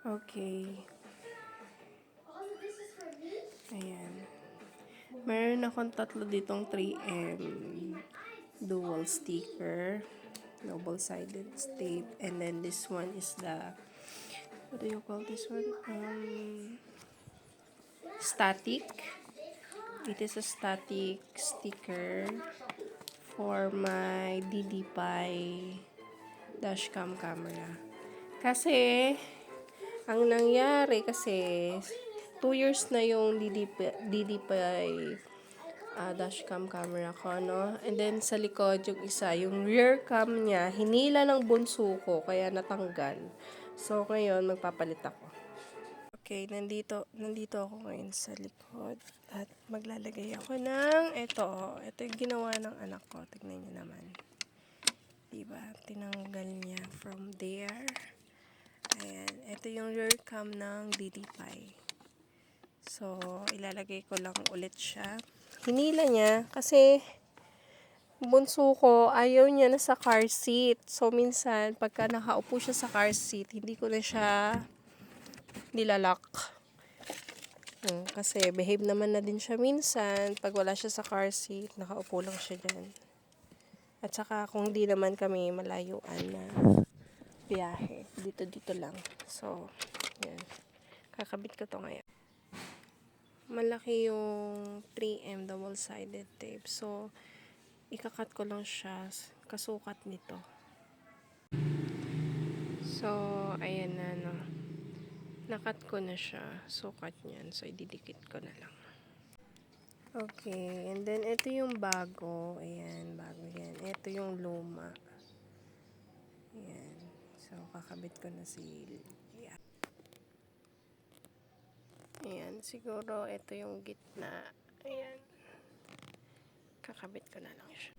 Okay. Ayan. Meron akong tatlo ditong 3M dual sticker, double-sided tape, and then this one is the, what do you call this one? Static. It is a static sticker for my DDPi dashcam camera. Kasi, ang nangyari kasi, 2 years na yung DDPi dashcam camera ko, no? And then, sa likod, yung isa, yung rear cam niya, hinila ng bunso ko, kaya natanggal. So, ngayon, magpapalit ako. Okay, nandito ako ngayon sa likod. At maglalagay ako ng, ito yung ginawa ng anak ko. Tignan niyo naman. Diba? Tinanggal niya from there. Ayan, ito yung rear cam ng DDPi. So, ilalagay ko lang ulit siya. Hinila niya kasi bunso ko, ayaw niya na sa car seat. So, minsan, pagka nakaupo siya sa car seat, hindi ko na siya nilalak. Kasi behave naman na din siya minsan. Pag wala siya sa car seat, nakaupo lang siya dyan. At saka, kung di naman kami malayuan na biyahe, dito lang. So, yan. Kakabit ko to ngayon. Malaki yung 3M double-sided tape. So, ikakat ko lang siya kasukat nito. So, ayan na, no. Nakat ko na siya. Sukat niyan. So, ididikit ko na lang. Okay. And then, ito yung bago. Ayan, bago yan. Ito yung luma. Ayan. So, kakabit ko na si... Ayan, siguro ito yung gitna. Ayan. Kakabit ko na lang siya.